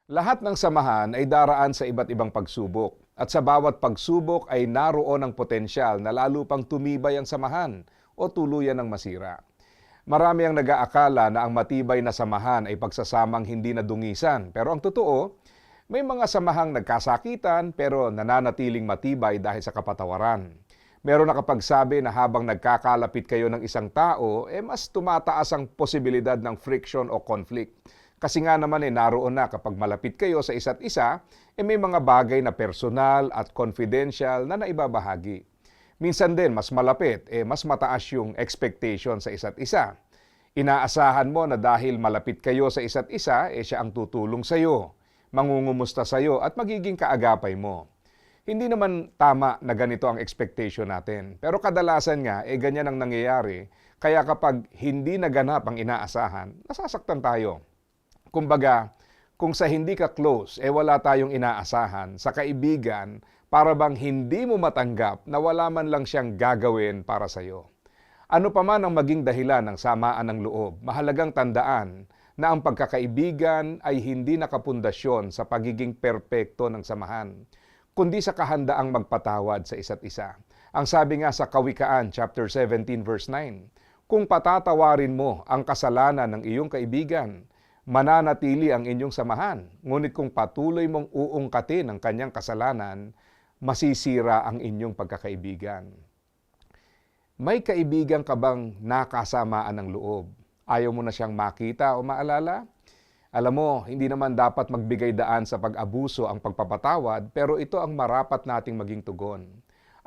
Lahat ng samahan ay daraan sa iba't ibang pagsubok. At sa bawat pagsubok ay naroon ang potensyal na lalo pang tumibay ang samahan o tuluyan ng masira. Marami ang nag-aakala na ang matibay na samahan ay pagsasamang hindi nadungisan. Pero ang totoo, may mga samahang nagkasakitan pero nananatiling matibay dahil sa kapatawaran. Meron nakapagsabi na habang nagkakalapit kayo ng isang tao, mas tumataas ang posibilidad ng friction o conflict. Kasi nga naman naroon na kapag malapit kayo sa isa't isa, may mga bagay na personal at confidential na naibabahagi. Minsan din, mas malapit, mas mataas yung expectation sa isa't isa. Inaasahan mo na dahil malapit kayo sa isa't isa, siya ang tutulong sa'yo, mangungumusta sa'yo at magiging kaagapay mo. Hindi naman tama na ganito ang expectation natin. Pero kadalasan nga, ganyan ang nangyayari. Kaya kapag hindi naganap ang inaasahan, nasasaktan tayo. Kumbaga, kung sa hindi ka close, wala tayong inaasahan, sa kaibigan, para bang hindi mo matanggap na wala man lang siyang gagawin para sa'yo. Ano pa man ang maging dahilan ng samaan ng loob, mahalagang tandaan na ang pagkakaibigan ay hindi nakapundasyon sa pagiging perpekto ng samahan, kundi sa kahandaang magpatawad sa isa't isa. Ang sabi nga sa Kawikaan, chapter 17, verse 9, kung patatawarin mo ang kasalanan ng iyong kaibigan, mananatili ang inyong samahan. Ngunit kung patuloy mong uungkatin ang kanyang kasalanan, masisira ang inyong pagkakaibigan. May kaibigan ka bang nakasamaan ng loob? Ayaw mo na siyang makita o maalala? Alam mo, hindi naman dapat magbigay daan sa pag-abuso ang pagpapatawad, pero ito ang marapat nating maging tugon.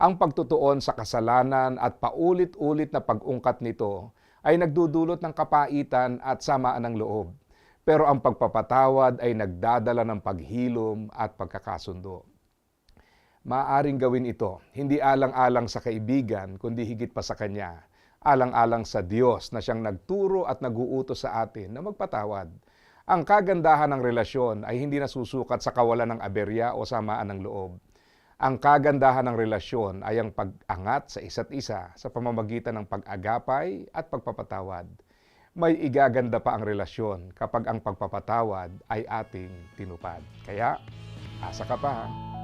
Ang pagtutuon sa kasalanan at paulit-ulit na pag-ungkat nito ay nagdudulot ng kapaitan at samaan ng loob. Pero ang pagpapatawad ay nagdadala ng paghilom at pagkakasundo. Maaaring gawin ito, hindi alang-alang sa kaibigan, kundi higit pa sa Kanya. Alang-alang sa Diyos na siyang nagturo at nag-uutos sa atin na magpatawad. Ang kagandahan ng relasyon ay hindi nasusukat sa kawalan ng aberya o samaan ng loob. Ang kagandahan ng relasyon ay ang pag-angat sa isa't isa sa pamamagitan ng pag-agapay at pagpapatawad. May igaganda pa ang relasyon kapag ang pagpapatawad ay ating tinupad. Kaya, asa ka pa ha?